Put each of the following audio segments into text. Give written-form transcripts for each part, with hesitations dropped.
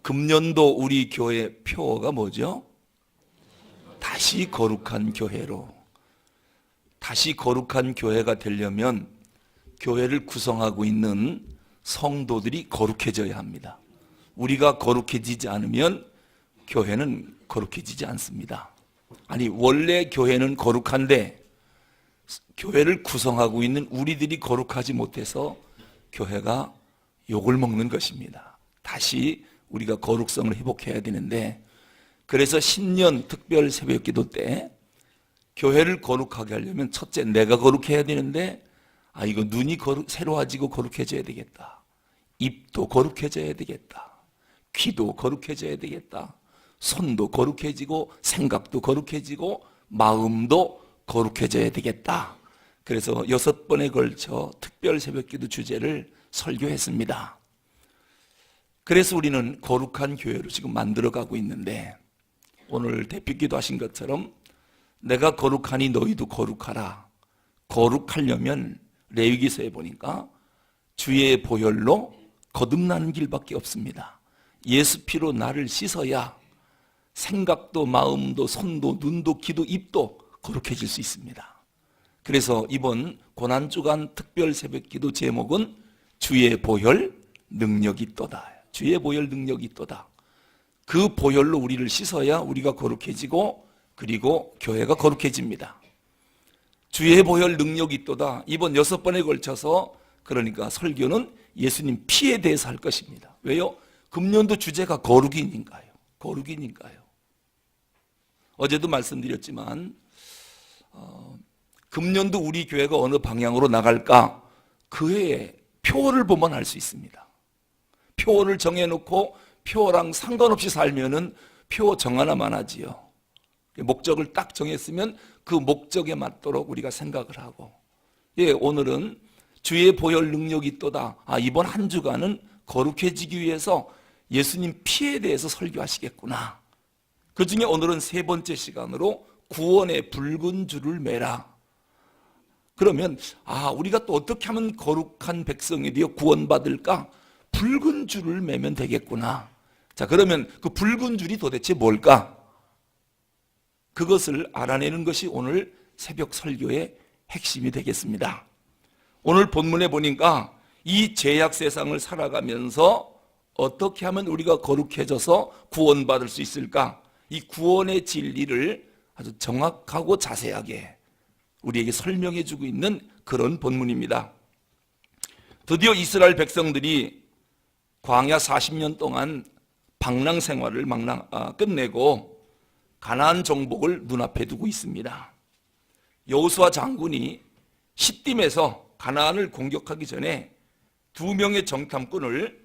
금년도 우리 교회 표어가 뭐죠? 다시 거룩한 교회로. 다시 거룩한 교회가 되려면 교회를 구성하고 있는 성도들이 거룩해져야 합니다. 우리가 거룩해지지 않으면 교회는 거룩해지지 않습니다. 아니, 원래 교회는 거룩한데 교회를 구성하고 있는 우리들이 거룩하지 못해서 교회가 욕을 먹는 것입니다. 다시 우리가 거룩성을 회복해야 되는데, 그래서 신년 특별 새벽기도 때 교회를 거룩하게 하려면 첫째, 내가 거룩해야 되는데, 이거 눈이 새로워지고 거룩해져야 되겠다. 입도 거룩해져야 되겠다. 귀도 거룩해져야 되겠다. 손도 거룩해지고 생각도 거룩해지고 마음도 거룩해져야 되겠다. 그래서 6번에 걸쳐 특별 새벽기도 주제를 설교했습니다. 그래서 우리는 거룩한 교회로 지금 만들어가고 있는데, 오늘 대표기도 하신 것처럼 내가 거룩하니 너희도 거룩하라. 거룩하려면 레위기서에 보니까 주의 보혈로 거듭나는 길밖에 없습니다. 예수 피로 나를 씻어야 생각도 마음도 손도 눈도 귀도 입도 거룩해질 수 있습니다. 그래서 이번 고난주간 특별 새벽기도 제목은 주의 보혈 능력이 있도다. 주의 보혈 능력이 있도다. 그 보혈로 우리를 씻어야 우리가 거룩해지고, 그리고 교회가 거룩해집니다. 주의 보혈 능력이 있도다. 이번 6번에 걸쳐서 그러니까 설교는 예수님 피에 대해서 할 것입니다. 왜요? 금년도 주제가 거룩이니까요. 거룩이니까요. 어제도 말씀드렸지만 금년도 우리 교회가 어느 방향으로 나갈까? 그 해에 표어를 보면 알 수 있습니다. 표어를 정해놓고 표어랑 상관없이 살면은 표어 정 하나만 하지요. 목적을 딱 정했으면 그 목적에 맞도록 우리가 생각을 하고, 오늘은 주의 보혈 능력이 있도다. 이번 한 주간은 거룩해지기 위해서 예수님 피에 대해서 설교하시겠구나. 그 중에 오늘은 3번째 시간으로 구원의 붉은 줄을 매라. 그러면 우리가 또 어떻게 하면 거룩한 백성이 되어 구원받을까? 붉은 줄을 매면 되겠구나. 자, 그러면 그 붉은 줄이 도대체 뭘까? 그것을 알아내는 것이 오늘 새벽 설교의 핵심이 되겠습니다. 오늘 본문에 보니까 이 죄악 세상을 살아가면서 어떻게 하면 우리가 거룩해져서 구원받을 수 있을까? 이 구원의 진리를 아주 정확하고 자세하게 우리에게 설명해 주고 있는 그런 본문입니다. 드디어 이스라엘 백성들이 광야 40년 동안 방랑 생활을 끝내고 가나안 정복을 눈앞에 두고 있습니다. 여호수아 장군이 시딤에서 가나안을 공격하기 전에 2명의 정탐꾼을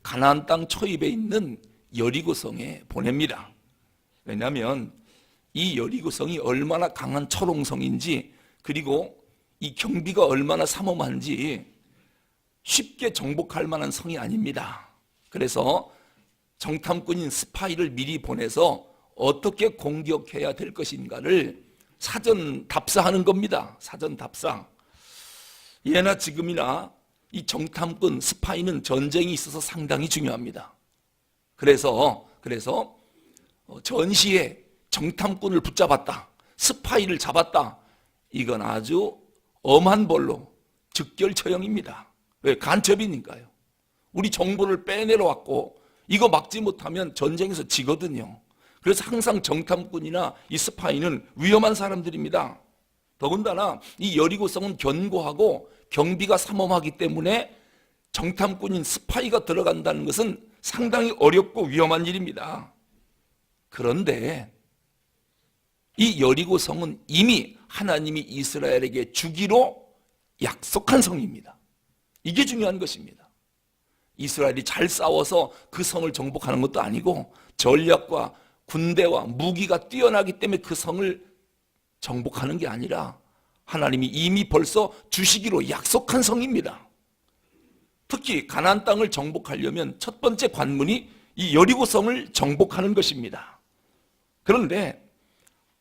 가나안 땅 초입에 있는 여리고성에 보냅니다. 왜냐하면 이 여리고성이 얼마나 강한 철옹성인지, 그리고 이 경비가 얼마나 삼엄한지 쉽게 정복할 만한 성이 아닙니다. 그래서 정탐꾼인 스파이를 미리 보내서 어떻게 공격해야 될 것인가를 사전 답사하는 겁니다. 사전 답사. 예나 지금이나 이 정탐꾼 스파이는 전쟁이 있어서 상당히 중요합니다. 그래서 전시에 정탐꾼을 붙잡았다, 스파이를 잡았다, 이건 아주 엄한 벌로 즉결처형입니다. 왜? 간첩이니까요. 우리 정보를 빼내러 왔고 이거 막지 못하면 전쟁에서 지거든요. 그래서 항상 정탐꾼이나 이 스파이는 위험한 사람들입니다. 더군다나 이 여리고성은 견고하고 경비가 삼엄하기 때문에 정탐꾼인 스파이가 들어간다는 것은 상당히 어렵고 위험한 일입니다. 그런데 이 여리고성은 이미 하나님이 이스라엘에게 주기로 약속한 성입니다. 이게 중요한 것입니다. 이스라엘이 잘 싸워서 그 성을 정복하는 것도 아니고 전략과 군대와 무기가 뛰어나기 때문에 그 성을 정복하는 게 아니라 하나님이 이미 벌써 주시기로 약속한 성입니다. 특히 가나안 땅을 정복하려면 첫 번째 관문이 이 여리고성을 정복하는 것입니다. 그런데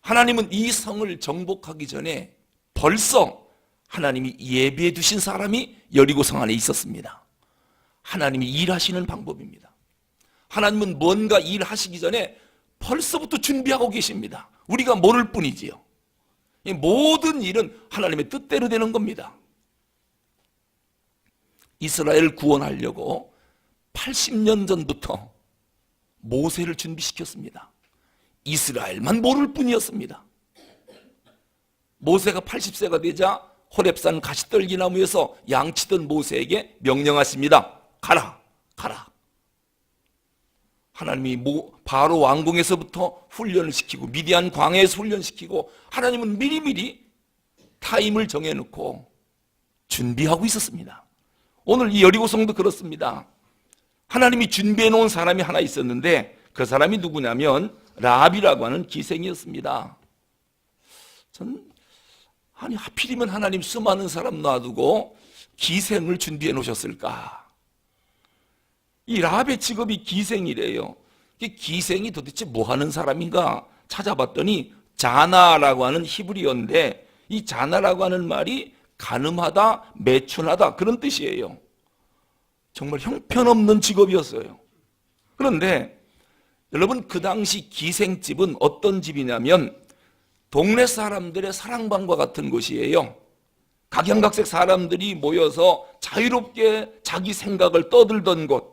하나님은 이 성을 정복하기 전에 벌써 하나님이 예비해 두신 사람이 여리고성 안에 있었습니다. 하나님이 일하시는 방법입니다. 하나님은 뭔가 일하시기 전에 벌써부터 준비하고 계십니다. 우리가 모를 뿐이지요. 이 모든 일은 하나님의 뜻대로 되는 겁니다. 이스라엘을 구원하려고 80년 전부터 모세를 준비시켰습니다. 이스라엘만 모를 뿐이었습니다. 모세가 80세가 되자 호렙산 가시떨기 나무에서 양치던 모세에게 명령하십니다. 가라, 가라. 하나님이 바로 왕궁에서부터 훈련을 시키고 미디안 광야에서 훈련시키고 하나님은 미리미리 타임을 정해놓고 준비하고 있었습니다. 오늘 이 여리고성도 그렇습니다. 하나님이 준비해 놓은 사람이 하나 있었는데 그 사람이 누구냐면 라합이라고 하는 기생이었습니다. 아니 하필이면 하나님 수많은 사람 놔두고 기생을 준비해 놓으셨을까? 이 라합의 직업이 기생이래요. 기생이 도대체 뭐 하는 사람인가 찾아봤더니 자나라고 하는 히브리어인데 이 자나라고 하는 말이 가늠하다, 매춘하다 그런 뜻이에요. 정말 형편없는 직업이었어요. 그런데 여러분 그 당시 기생집은 어떤 집이냐면 동네 사람들의 사랑방과 같은 곳이에요. 각양각색 사람들이 모여서 자유롭게 자기 생각을 떠들던 곳.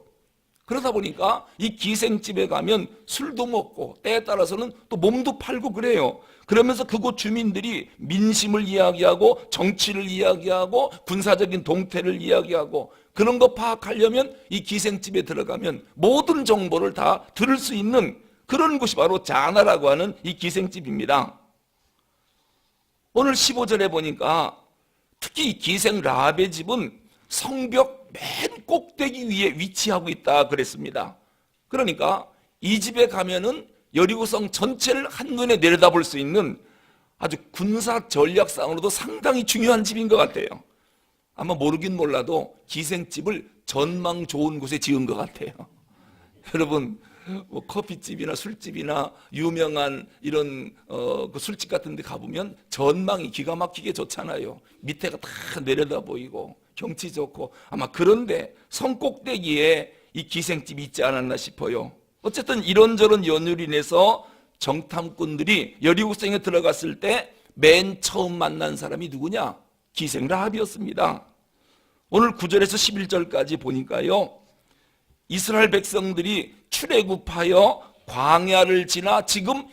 그러다 보니까 이 기생집에 가면 술도 먹고 때에 따라서는 또 몸도 팔고 그래요. 그러면서 그곳 주민들이 민심을 이야기하고 정치를 이야기하고 군사적인 동태를 이야기하고 그런 거 파악하려면 이 기생집에 들어가면 모든 정보를 다 들을 수 있는 그런 곳이 바로 자나라고 하는 이 기생집입니다. 오늘 15절에 보니까 특히 이 기생 라합의 집은 성벽 맨 꼭대기 위에 위치하고 있다 그랬습니다. 그러니까 이 집에 가면은 여리고성 전체를 한눈에 내려다볼 수 있는 아주 군사 전략상으로도 상당히 중요한 집인 것 같아요. 아마 모르긴 몰라도 기생집을 전망 좋은 곳에 지은 것 같아요. 여러분 뭐 커피집이나 술집이나 유명한 이런 그 술집 같은 데 가보면 전망이 기가 막히게 좋잖아요. 밑에가 다 내려다 보이고 경치 좋고 아마 그런데 성 꼭대기에 이 기생집이 있지 않았나 싶어요. 어쨌든 이런저런 연유로 인해서 정탐꾼들이 여리고성에 들어갔을 때 맨 처음 만난 사람이 누구냐? 기생 라합이었습니다. 오늘 9절에서 11절까지 보니까요, 이스라엘 백성들이 출애굽하여 광야를 지나 지금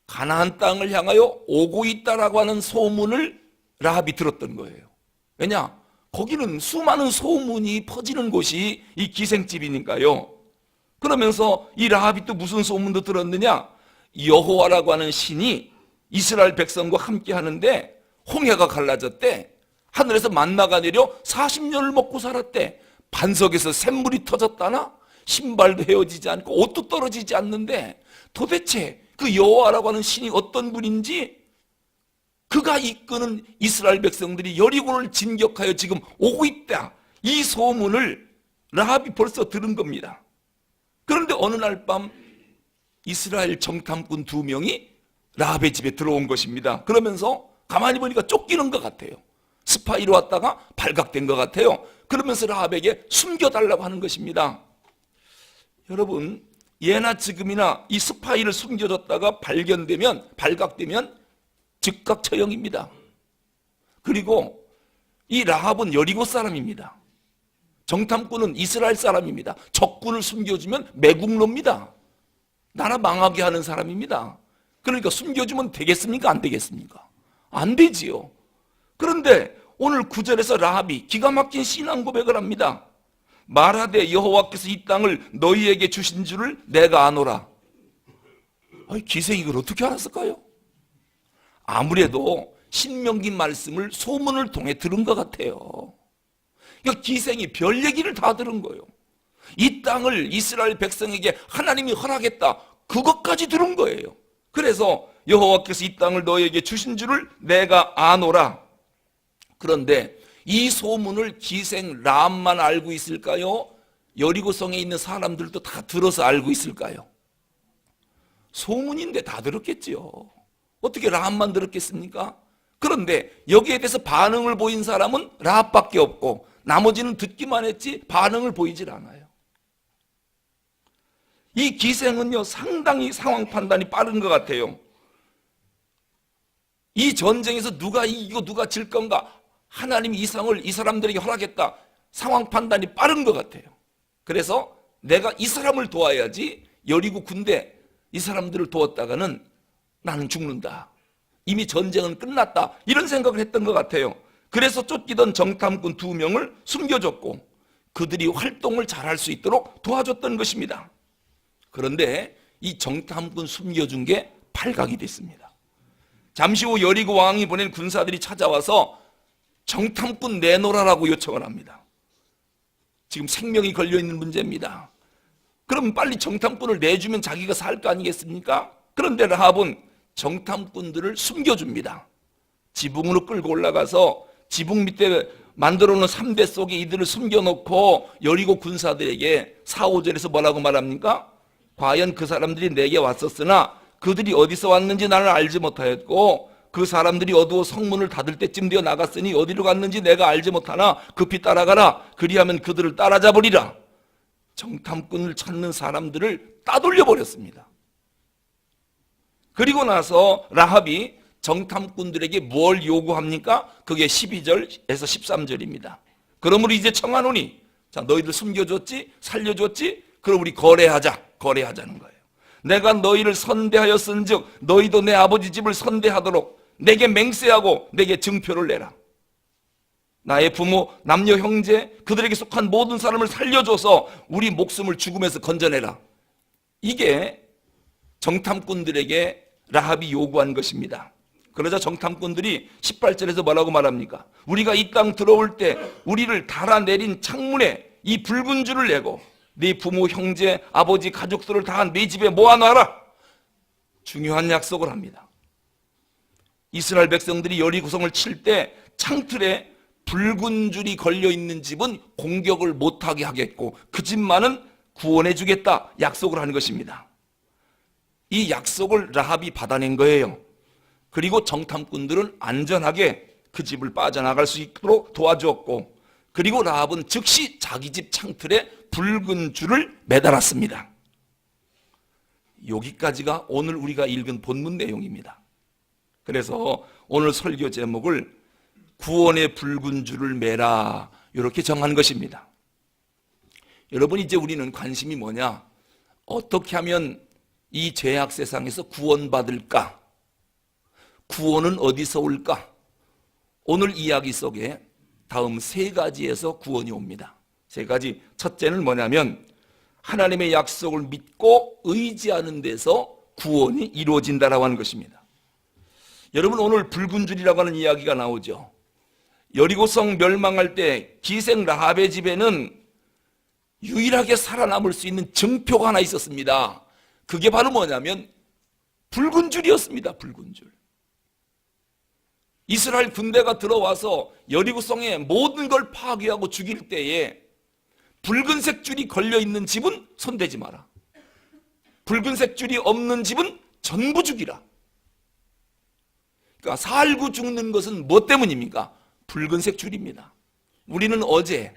가나안 땅을 향하여 오고 있다라고 하는 소문을 라합이 들었던 거예요. 왜냐? 거기는 수많은 소문이 퍼지는 곳이 이 기생집이니까요. 그러면서 이 라합이 또 무슨 소문도 들었느냐? 여호와라고 하는 신이 이스라엘 백성과 함께 하는데 홍해가 갈라졌대. 하늘에서 만나가 내려 40년을 먹고 살았대. 반석에서 샘물이 터졌다나? 신발도 헤어지지 않고 옷도 떨어지지 않는데 도대체 그 여호와라고 하는 신이 어떤 분인지 그가 이끄는 이스라엘 백성들이 여리고를 진격하여 지금 오고 있다. 이 소문을 라합이 벌써 들은 겁니다. 그런데 어느 날 밤 이스라엘 정탐꾼 2명이 라합의 집에 들어온 것입니다. 그러면서 가만히 보니까 쫓기는 것 같아요. 스파이로 왔다가 발각된 것 같아요. 그러면서 라합에게 숨겨달라고 하는 것입니다. 여러분, 예나 지금이나 이 스파이를 숨겨줬다가 발각되면 즉각 처형입니다. 그리고 이 라합은 여리고 사람입니다. 정탐꾼은 이스라엘 사람입니다. 적군을 숨겨주면 매국노입니다. 나라 망하게 하는 사람입니다. 그러니까 숨겨주면 되겠습니까? 안 되겠습니까? 안 되지요. 그런데 오늘 9절에서 라합이 기가 막힌 신앙 고백을 합니다. 말하되 여호와께서 이 땅을 너희에게 주신 줄을 내가 아노라. 기생이 이걸 어떻게 알았을까요? 아무래도 신명기 말씀을 소문을 통해 들은 것 같아요. 그러니까 기생이 별 얘기를 다 들은 거예요. 이 땅을 이스라엘 백성에게 하나님이 허락했다. 그것까지 들은 거예요. 그래서 여호와께서 이 땅을 너희에게 주신 줄을 내가 아노라. 그런데 이 소문을 기생 라합만 알고 있을까요? 여리고성에 있는 사람들도 다 들어서 알고 있을까요? 소문인데 다 들었겠지요. 어떻게 라합만 들었겠습니까? 그런데 여기에 대해서 반응을 보인 사람은 라합밖에 없고 나머지는 듣기만 했지 반응을 보이질 않아요. 이 기생은요, 상당히 상황 판단이 빠른 것 같아요. 이 전쟁에서 누가 이기고 누가 질 건가? 하나님이 이 상을 이 사람들에게 허락했다. 상황 판단이 빠른 것 같아요. 그래서 내가 이 사람을 도와야지, 여리고 군대 이 사람들을 도왔다가는 나는 죽는다. 이미 전쟁은 끝났다. 이런 생각을 했던 것 같아요. 그래서 쫓기던 정탐꾼 2명을 숨겨줬고 그들이 활동을 잘할 수 있도록 도와줬던 것입니다. 그런데 이 정탐꾼 숨겨준 게 발각이 됐습니다. 잠시 후 여리고 왕이 보낸 군사들이 찾아와서 정탐꾼 내놓으라고 요청을 합니다. 지금 생명이 걸려있는 문제입니다. 그럼 빨리 정탐꾼을 내주면 자기가 살 거 아니겠습니까? 그런데 라합은 정탐꾼들을 숨겨줍니다. 지붕으로 끌고 올라가서 지붕 밑에 만들어 놓은 3대 속에 이들을 숨겨놓고 여리고 군사들에게 4, 5절에서 뭐라고 말합니까? 과연 그 사람들이 내게 왔었으나 그들이 어디서 왔는지 나는 알지 못하였고 그 사람들이 어두워 성문을 닫을 때쯤 되어 나갔으니 어디로 갔는지 내가 알지 못하나 급히 따라가라. 그리하면 그들을 따라잡으리라. 정탐꾼을 찾는 사람들을 따돌려 버렸습니다. 그리고 나서 라합이 정탐꾼들에게 뭘 요구합니까? 그게 12절에서 13절입니다. 그러므로 이제 청하노니, 자, 너희들 숨겨줬지? 살려줬지? 그럼 우리 거래하자는 거예요. 내가 너희를 선대하였은즉 너희도 내 아버지 집을 선대하도록 내게 맹세하고 내게 증표를 내라. 나의 부모, 남녀, 형제, 그들에게 속한 모든 사람을 살려줘서 우리 목숨을 죽음에서 건져내라. 이게 정탐꾼들에게 라합이 요구한 것입니다. 그러자 정탐꾼들이 18절에서 뭐라고 말합니까? 우리가 이 땅 들어올 때 우리를 달아내린 창문에 이 붉은 줄을 내고 네 부모, 형제, 아버지, 가족들을 다 네 집에 모아놔라. 중요한 약속을 합니다. 이스라엘 백성들이 여리고성을 칠 때 창틀에 붉은 줄이 걸려있는 집은 공격을 못하게 하겠고 그 집만은 구원해 주겠다 약속을 하는 것입니다. 이 약속을 라합이 받아낸 거예요. 그리고 정탐꾼들은 안전하게 그 집을 빠져나갈 수 있도록 도와주었고 그리고 라합은 즉시 자기 집 창틀에 붉은 줄을 매달았습니다. 여기까지가 오늘 우리가 읽은 본문 내용입니다. 그래서 오늘 설교 제목을 구원의 붉은 줄을 매라 이렇게 정한 것입니다. 여러분, 이제 우리는 관심이 뭐냐? 어떻게 하면 이 죄악 세상에서 구원받을까? 구원은 어디서 올까? 오늘 이야기 속에 다음 3가지에서 구원이 옵니다. 3가지. 첫째는 뭐냐면 하나님의 약속을 믿고 의지하는 데서 구원이 이루어진다라고 하는 것입니다. 여러분, 오늘 붉은 줄이라고 하는 이야기가 나오죠. 여리고성 멸망할 때 기생 라합의 집에는 유일하게 살아남을 수 있는 증표가 하나 있었습니다. 그게 바로 뭐냐면 붉은 줄이었습니다. 붉은 줄. 이스라엘 군대가 들어와서 여리고성의 모든 걸 파괴하고 죽일 때에 붉은색 줄이 걸려있는 집은 손대지 마라. 붉은색 줄이 없는 집은 전부 죽이라. 그러니까 살고 죽는 것은 뭐 때문입니까? 붉은색 줄입니다. 우리는 어제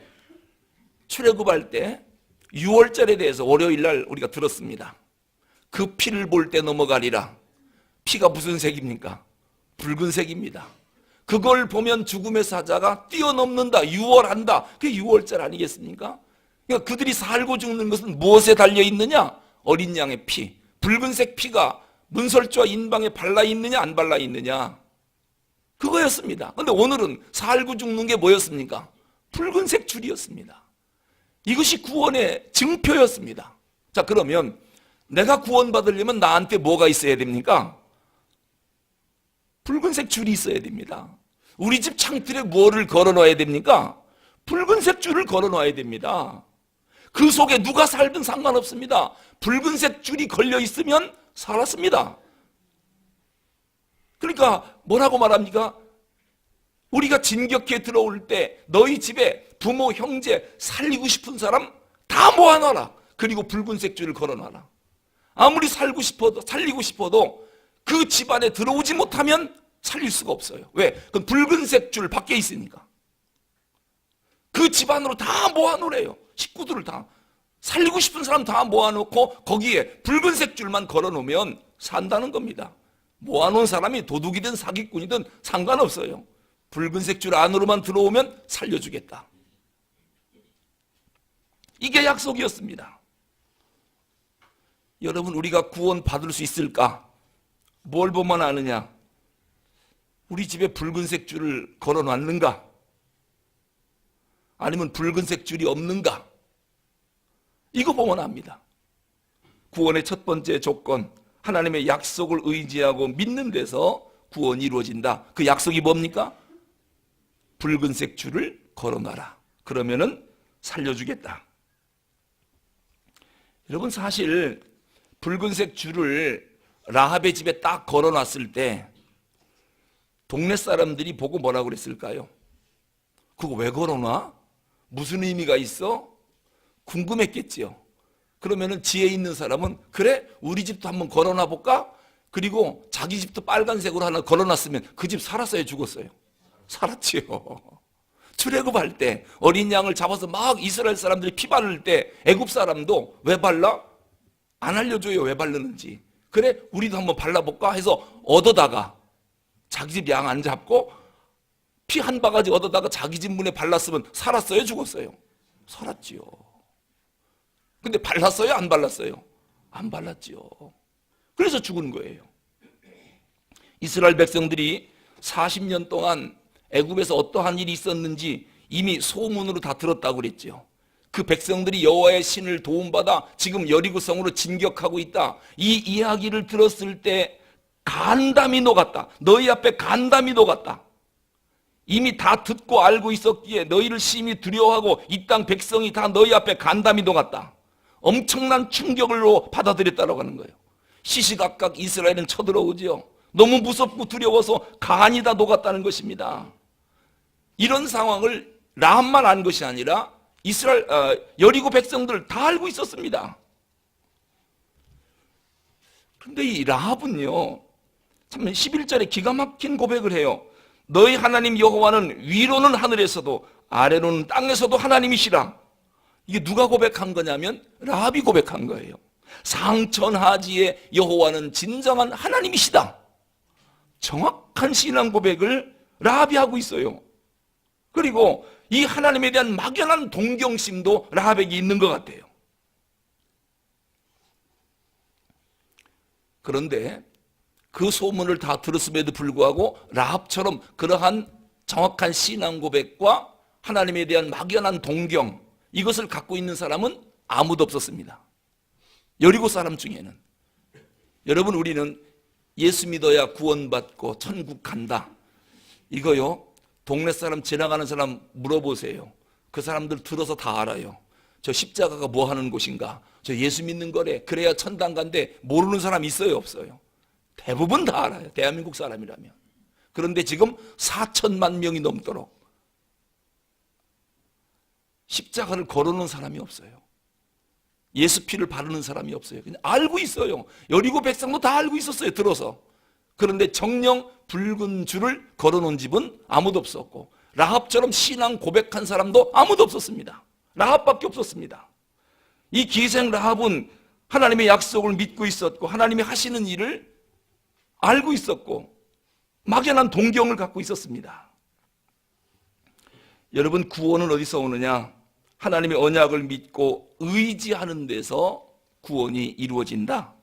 출애굽할 때 6월절에 대해서 월요일날 우리가 들었습니다. 그 피를 볼 때 넘어가리라. 피가 무슨 색입니까? 붉은색입니다. 그걸 보면 죽음의 사자가 뛰어넘는다, 유월한다. 그게 6월절 아니겠습니까? 그러니까 그들이 살고 죽는 것은 무엇에 달려있느냐? 어린 양의 피, 붉은색 피가 문설주와 인방에 발라있느냐 안 발라있느냐, 그거였습니다. 그런데 오늘은 살고 죽는 게 뭐였습니까? 붉은색 줄이었습니다. 이것이 구원의 증표였습니다. 자, 그러면 내가 구원받으려면 나한테 뭐가 있어야 됩니까? 붉은색 줄이 있어야 됩니다. 우리 집 창틀에 뭐를 걸어놔야 됩니까? 붉은색 줄을 걸어놔야 됩니다. 그 속에 누가 살든 상관없습니다. 붉은색 줄이 걸려 있으면 살았습니다. 그러니까 뭐라고 말합니까? 우리가 진격해 들어올 때 너희 집에 부모, 형제, 살리고 싶은 사람 다 모아놔라. 그리고 붉은색 줄을 걸어놔라. 아무리 살리고 싶어도 그 집안에 들어오지 못하면 살릴 수가 없어요. 왜? 그건 붉은색 줄 밖에 있으니까. 그 집안으로 다 모아놓으래요. 식구들을 다. 살리고 싶은 사람 다 모아놓고 거기에 붉은색 줄만 걸어놓으면 산다는 겁니다. 모아놓은 사람이 도둑이든 사기꾼이든 상관없어요. 붉은색 줄 안으로만 들어오면 살려주겠다. 이게 약속이었습니다. 여러분, 우리가 구원 받을 수 있을까? 뭘 보면 아느냐? 우리 집에 붉은색 줄을 걸어놨는가? 아니면 붉은색 줄이 없는가? 이거 보면 압니다. 구원의 첫 번째 조건, 하나님의 약속을 의지하고 믿는 데서 구원이 이루어진다. 그 약속이 뭡니까? 붉은색 줄을 걸어놔라. 그러면은 살려주겠다. 여러분, 사실 붉은색 줄을 라합의 집에 딱 걸어놨을 때 동네 사람들이 보고 뭐라고 그랬을까요? 그거 왜 걸어놔? 무슨 의미가 있어? 궁금했겠지요. 그러면은 지혜 있는 사람은 그래? 우리 집도 한번 걸어놔 볼까? 그리고 자기 집도 빨간색으로 하나 걸어놨으면 그 집 살았어요, 죽었어요? 살았지요. 출애굽할 때 어린 양을 잡아서 막 이스라엘 사람들이 피 바를 때 애굽 사람도 왜 발라? 안 알려줘요, 왜 바르는지. 그래, 우리도 한번 발라볼까 해서 얻어다가 자기 집 양 안 잡고 피 한 바가지 얻어다가 자기 집 문에 발랐으면 살았어요, 죽었어요? 살았지요. 근데 발랐어요, 안 발랐어요? 안 발랐지요. 그래서 죽은 거예요. 이스라엘 백성들이 40년 동안 애굽에서 어떠한 일이 있었는지 이미 소문으로 다 들었다고 그랬죠. 그 백성들이 여호와의 신을 도움받아 지금 여리고 성으로 진격하고 있다. 이 이야기를 들었을 때 간담이 녹았다. 너희 앞에 간담이 녹았다. 이미 다 듣고 알고 있었기에 너희를 심히 두려워하고 이 땅 백성이 다 너희 앞에 간담이 녹았다. 엄청난 충격으로 받아들였다고 하는 거예요. 시시각각 이스라엘은 쳐들어오지요. 너무 무섭고 두려워서 간이 다 녹았다는 것입니다. 이런 상황을 라합만 안 것이 아니라 이스라엘 여리고 백성들 다 알고 있었습니다. 그런데 이 라합은요, 참 11절에 기가 막힌 고백을 해요. 너희 하나님 여호와는 위로는 하늘에서도 아래로는 땅에서도 하나님이시라. 이게 누가 고백한 거냐면 라합이 고백한 거예요. 상천하지의 여호와는 진정한 하나님이시다. 정확한 신앙 고백을 라합이 하고 있어요. 그리고 이 하나님에 대한 막연한 동경심도 라합에게 있는 것 같아요. 그런데 그 소문을 다 들었음에도 불구하고 라합처럼 그러한 정확한 신앙 고백과 하나님에 대한 막연한 동경, 이것을 갖고 있는 사람은 아무도 없었습니다. 여리고 사람 중에는. 여러분, 우리는 예수 믿어야 구원받고 천국 간다. 이거요, 동네 사람 지나가는 사람 물어보세요. 그 사람들 들어서 다 알아요. 저 십자가가 뭐 하는 곳인가? 저 예수 믿는 거래. 그래야 천당 간대. 모르는 사람 있어요, 없어요? 대부분 다 알아요, 대한민국 사람이라면. 그런데 지금 4천만 명이 넘도록 십자가를 걸어놓은 사람이 없어요. 예수 피를 바르는 사람이 없어요. 그냥 알고 있어요. 여리고 백성도 다 알고 있었어요, 들어서. 그런데 정령 붉은 줄을 걸어놓은 집은 아무도 없었고, 라합처럼 신앙 고백한 사람도 아무도 없었습니다. 라합밖에 없었습니다. 이 기생 라합은 하나님의 약속을 믿고 있었고 하나님이 하시는 일을 알고 있었고 막연한 동경을 갖고 있었습니다. 여러분, 구원은 어디서 오느냐? 하나님의 언약을 믿고 의지하는 데서 구원이 이루어진다.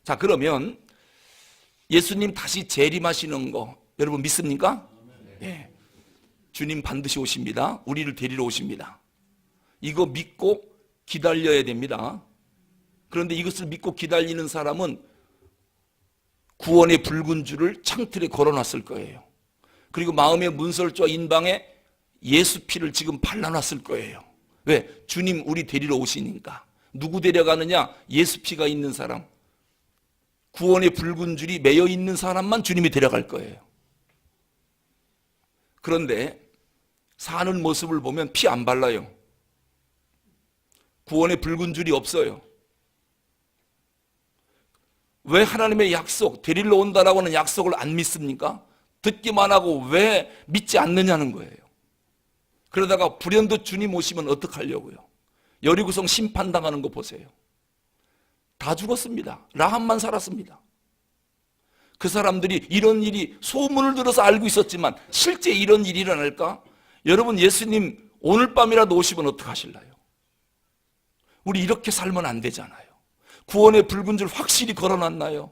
자, 그러면 예수님 다시 재림하시는 거 여러분 믿습니까? 예. 주님 반드시 오십니다. 우리를 데리러 오십니다. 이거 믿고 기다려야 됩니다. 그런데 이것을 믿고 기다리는 사람은 구원의 붉은 줄을 창틀에 걸어놨을 거예요. 그리고 마음의 문설주와 인방에 예수 피를 지금 발라놨을 거예요. 왜? 주님 우리 데리러 오시니까. 누구 데려가느냐? 예수 피가 있는 사람, 구원의 붉은 줄이 매여 있는 사람만 주님이 데려갈 거예요. 그런데 사는 모습을 보면 피 안 발라요. 구원의 붉은 줄이 없어요. 왜 하나님의 약속, 데리러 온다라고 하는 약속을 안 믿습니까? 듣기만 하고 왜 믿지 않느냐는 거예요. 그러다가 불현듯 주님 오시면 어떡하려고요? 여리고성 심판당하는 거 보세요. 다 죽었습니다. 라합만 살았습니다. 그 사람들이 이런 일이 소문을 들어서 알고 있었지만 실제 이런 일이 일어날까? 여러분, 예수님 오늘 밤이라도 오시면 어떡하실래요? 우리 이렇게 살면 안 되잖아요. 구원의 붉은 줄 확실히 걸어놨나요?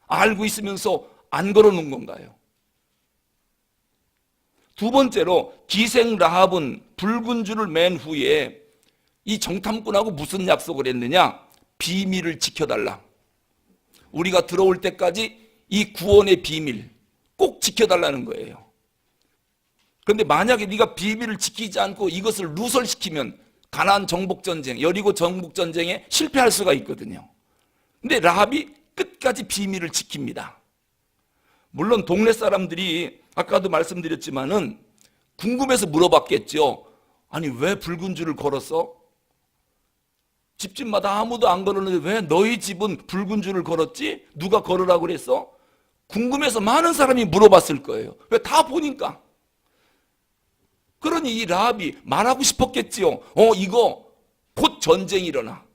알고 있으면서 안 걸어놓은 건가요? 두 번째로 기생 라합은 붉은 줄을 맨 후에 이 정탐꾼하고 무슨 약속을 했느냐? 비밀을 지켜달라. 우리가 들어올 때까지 이 구원의 비밀 꼭 지켜달라는 거예요. 그런데 만약에 네가 비밀을 지키지 않고 이것을 누설시키면 가나안 정복전쟁, 여리고 정복전쟁에 실패할 수가 있거든요. 근데 라합이 끝까지 비밀을 지킵니다. 물론 동네 사람들이 아까도 말씀드렸지만은 궁금해서 물어봤겠죠. 아니, 왜 붉은 줄을 걸었어? 집집마다 아무도 안 걸었는데 왜 너희 집은 붉은 줄을 걸었지? 누가 걸으라고 그랬어? 궁금해서 많은 사람이 물어봤을 거예요. 왜? 다 보니까. 그러니 이 라합이 말하고 싶었겠지요. 이거 곧 전쟁이 일어나.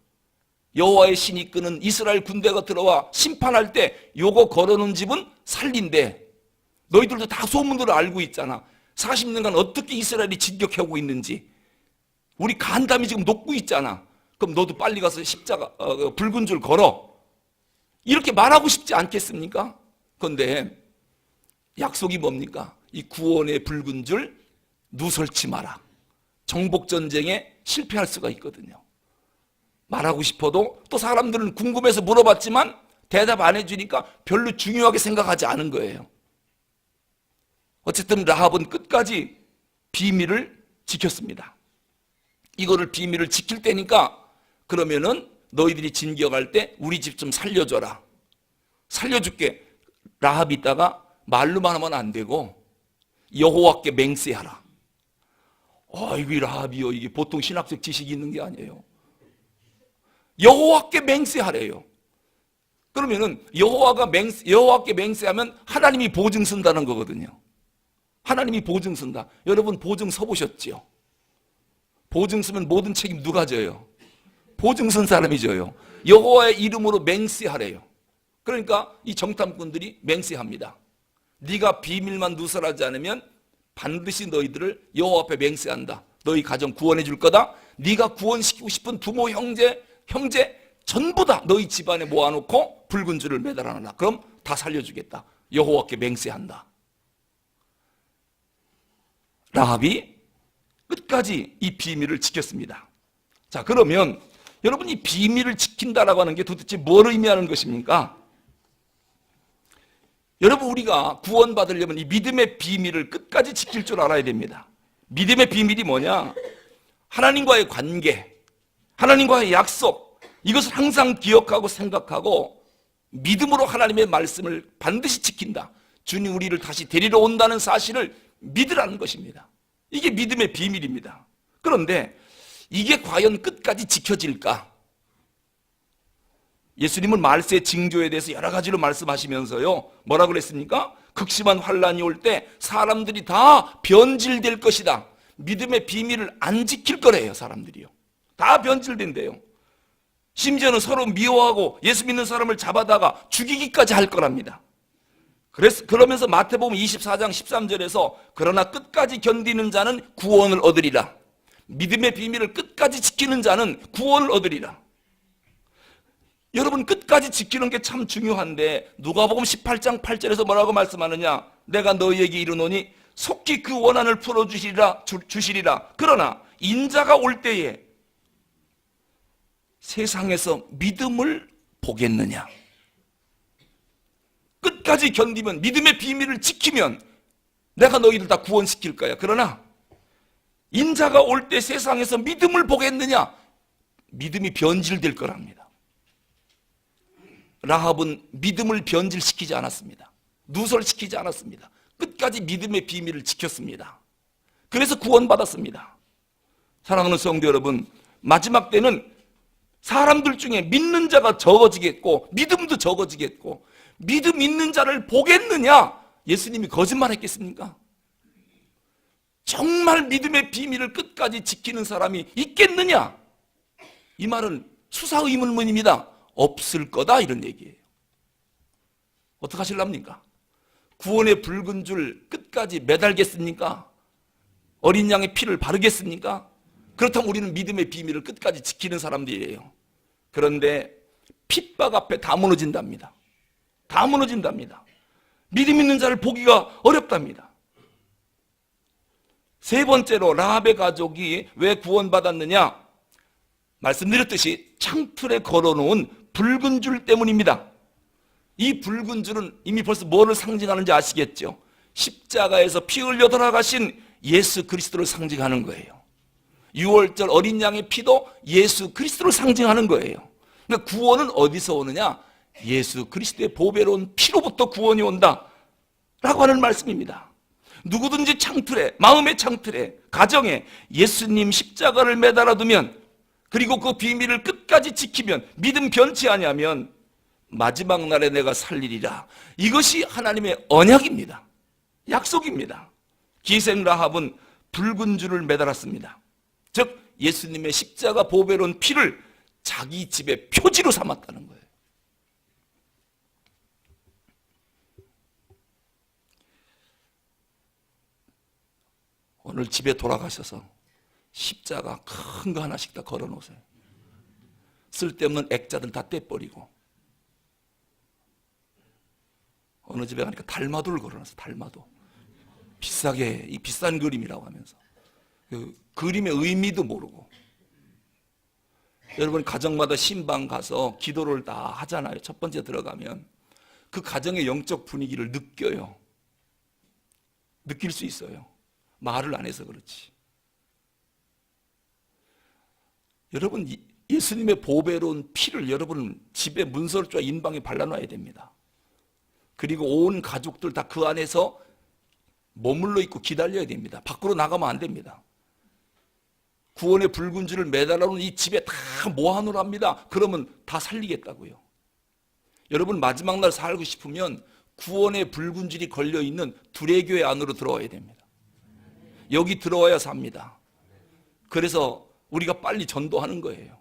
여호와의 신이 이끄는 이스라엘 군대가 들어와 심판할 때 요거 걸어놓은 집은 살린대. 너희들도 다 소문으로 알고 있잖아. 40년간 어떻게 이스라엘이 진격하고 있는지. 우리 간담이 지금 녹고 있잖아. 그럼 너도 빨리 가서 십자가 붉은 줄 걸어. 이렇게 말하고 싶지 않겠습니까? 그런데 약속이 뭡니까? 이 구원의 붉은 줄 누설치 마라. 정복전쟁에 실패할 수가 있거든요. 말하고 싶어도 또 사람들은 궁금해서 물어봤지만 대답 안 해주니까 별로 중요하게 생각하지 않은 거예요. 어쨌든 라합은 끝까지 비밀을 지켰습니다. 이거를 비밀을 지킬 때니까 그러면은 너희들이 진격할 때 우리 집 좀 살려줘라. 살려줄게. 라합이 있다가 말로만 하면 안 되고 여호와께 맹세하라. 이게 라합이요. 이게 보통 신학적 지식이 있는 게 아니에요. 여호와께 맹세하래요. 그러면은 여호와께 맹세하면 하나님이 보증 쓴다는 거거든요. 하나님이 보증 쓴다. 여러분 보증 서보셨죠? 보증 쓰면 모든 책임 누가 져요? 보증 쓴 사람이 져요. 여호와의 이름으로 맹세하래요. 그러니까 이 정탐꾼들이 맹세합니다. 네가 비밀만 누설하지 않으면 반드시 너희들을 여호와 앞에 맹세한다. 너희 가정 구원해 줄 거다. 네가 구원시키고 싶은 부모, 형제 전부 다 너희 집안에 모아놓고 붉은 줄을 매달아놔라. 그럼 다 살려주겠다. 여호와께 맹세한다. 라합이 끝까지 이 비밀을 지켰습니다. 자, 그러면 여러분, 이 비밀을 지킨다라고 하는 게 도대체 뭘 의미하는 것입니까? 여러분, 우리가 구원받으려면 이 믿음의 비밀을 끝까지 지킬 줄 알아야 됩니다. 믿음의 비밀이 뭐냐? 하나님과의 관계, 하나님과의 약속, 이것을 항상 기억하고 생각하고 믿음으로 하나님의 말씀을 반드시 지킨다. 주님 우리를 다시 데리러 온다는 사실을 믿으라는 것입니다. 이게 믿음의 비밀입니다. 그런데 이게 과연 끝까지 지켜질까? 예수님은 말세의 징조에 대해서 여러 가지로 말씀하시면서요, 뭐라고 그랬습니까? 극심한 환란이 올 때 사람들이 다 변질될 것이다. 믿음의 비밀을 안 지킬 거래요. 사람들이요, 다 변질된대요. 심지어는 서로 미워하고 예수 믿는 사람을 잡아다가 죽이기까지 할 거랍니다. 그러면서 마태복음 24장 13절에서 그러나 끝까지 견디는 자는 구원을 얻으리라. 믿음의 비밀을 끝까지 지키는 자는 구원을 얻으리라. 여러분, 끝까지 지키는 게 참 중요한데 누가복음 18장 8절에서 뭐라고 말씀하느냐? 내가 너희에게 이르노니 속히 그 원한을 풀어주시리라. 그러나 인자가 올 때에 세상에서 믿음을 보겠느냐? 끝까지 견디면, 믿음의 비밀을 지키면 내가 너희들 다 구원시킬 거야. 그러나 인자가 올 때 세상에서 믿음을 보겠느냐? 믿음이 변질될 거랍니다. 라합은 믿음을 변질시키지 않았습니다. 누설시키지 않았습니다. 끝까지 믿음의 비밀을 지켰습니다. 그래서 구원받았습니다. 사랑하는 성도 여러분, 마지막 때는 사람들 중에 믿는 자가 적어지겠고 믿음도 적어지겠고, 믿음 있는 자를 보겠느냐? 예수님이 거짓말했겠습니까? 정말 믿음의 비밀을 끝까지 지키는 사람이 있겠느냐? 이 말은 수사의문문입니다. 없을 거다 이런 얘기예요. 어떻게 하실랍니까? 구원의 붉은 줄 끝까지 매달겠습니까? 어린 양의 피를 바르겠습니까? 그렇다면 우리는 믿음의 비밀을 끝까지 지키는 사람들이에요. 그런데 핍박 앞에 다 무너진답니다. 다 무너진답니다. 믿음 있는 자를 보기가 어렵답니다. 세 번째로 라합의 가족이 왜 구원받았느냐? 말씀드렸듯이 창틀에 걸어놓은 붉은 줄 때문입니다. 이 붉은 줄은 이미 벌써 뭐를 상징하는지 아시겠죠? 십자가에서 피 흘려 돌아가신 예수 그리스도를 상징하는 거예요. 유월절 어린 양의 피도 예수 그리스도를 상징하는 거예요. 그러니까 구원은 어디서 오느냐? 예수 그리스도의 보배로운 피로부터 구원이 온다 라고 하는 말씀입니다. 누구든지 창틀에, 마음의 창틀에, 가정에 예수님 십자가를 매달아 두면, 그리고 그 비밀을 끝까지 지키면, 믿음 변치 아니하면 마지막 날에 내가 살리리라. 이것이 하나님의 언약입니다. 약속입니다. 기생 라합은 붉은 줄을 매달았습니다. 즉 예수님의 십자가 보배로운 피를 자기 집의 표지로 삼았다는 거예요. 오늘 집에 돌아가셔서 십자가 큰 거 하나씩 다 걸어 놓으세요. 쓸데없는 액자들 다 떼버리고, 어느 집에 가니까 달마도를 걸어놨어요. 달마도. 비싸게, 이 비싼 그림이라고 하면서 그 그림의 의미도 모르고. 여러분 가정마다 신방 가서 기도를 다 하잖아요. 첫 번째 들어가면 그 가정의 영적 분위기를 느껴요. 느낄 수 있어요. 말을 안 해서 그렇지. 여러분 예수님의 보배로운 피를 여러분 집에 문설주와 인방에 발라놔야 됩니다. 그리고 온 가족들 다 그 안에서 머물러 있고 기다려야 됩니다. 밖으로 나가면 안 됩니다. 구원의 붉은 줄을 매달아놓은 이 집에 다 모아놓으랍니다. 그러면 다 살리겠다고요. 여러분 마지막 날 살고 싶으면 구원의 붉은 줄이 걸려있는 두레교회 안으로 들어와야 됩니다. 여기 들어와야 삽니다. 그래서 우리가 빨리 전도하는 거예요.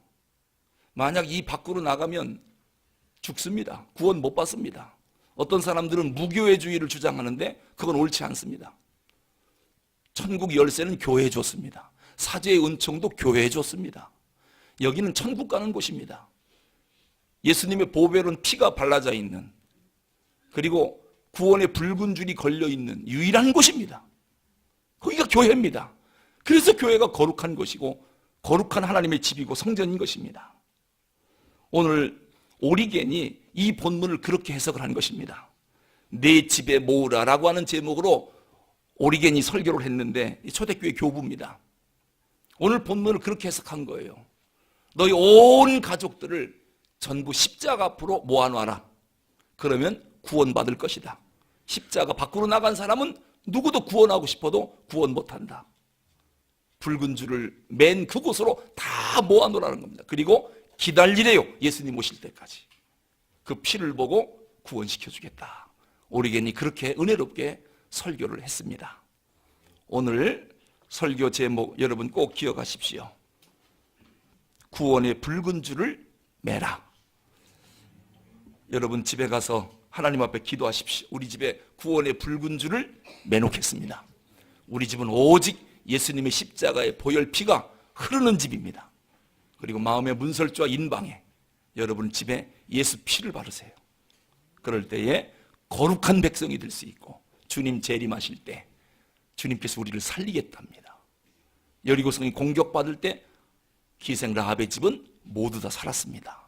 만약 이 밖으로 나가면 죽습니다. 구원 못 받습니다. 어떤 사람들은 무교회주의를 주장하는데 그건 옳지 않습니다. 천국 열쇠는 교회에 줬습니다. 사제의 은총도 교회에 줬습니다. 여기는 천국 가는 곳입니다. 예수님의 보배로운 피가 발라져 있는, 그리고 구원의 붉은 줄이 걸려있는 유일한 곳입니다. 거기가 교회입니다. 그래서 교회가 거룩한 곳이고 거룩한 하나님의 집이고 성전인 것입니다. 오늘 오리겐이 이 본문을 그렇게 해석을 한 것입니다. 내 집에 모으라 라고 하는 제목으로 오리겐이 설교를 했는데, 초대교회 교부입니다. 오늘 본문을 그렇게 해석한 거예요. 너희 온 가족들을 전부 십자가 앞으로 모아놔라. 그러면 구원받을 것이다. 십자가 밖으로 나간 사람은 누구도 구원하고 싶어도 구원 못한다. 붉은 줄을 맨 그곳으로 다 모아놓으라는 겁니다. 그리고 기다리래요. 예수님 오실 때까지. 그 피를 보고 구원시켜주겠다. 오리겐이 그렇게 은혜롭게 설교를 했습니다. 오늘 설교 제목 여러분 꼭 기억하십시오. 구원의 붉은 줄을 매라. 여러분 집에 가서 하나님 앞에 기도하십시오. 우리 집에 구원의 붉은 줄을 매놓겠습니다. 우리 집은 오직 예수님의 십자가의 보혈 피가 흐르는 집입니다. 그리고 마음의 문설주와 인방에 여러분 집에 예수 피를 바르세요. 그럴 때에 거룩한 백성이 될 수 있고, 주님 재림하실 때 주님께서 우리를 살리겠답니다. 여리고성이 공격받을 때 기생 라합의 집은 모두 다 살았습니다.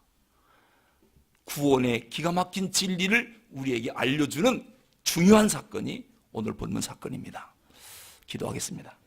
구원의 기가 막힌 진리를 우리에게 알려주는 중요한 사건이 오늘 본문 사건입니다. 기도하겠습니다.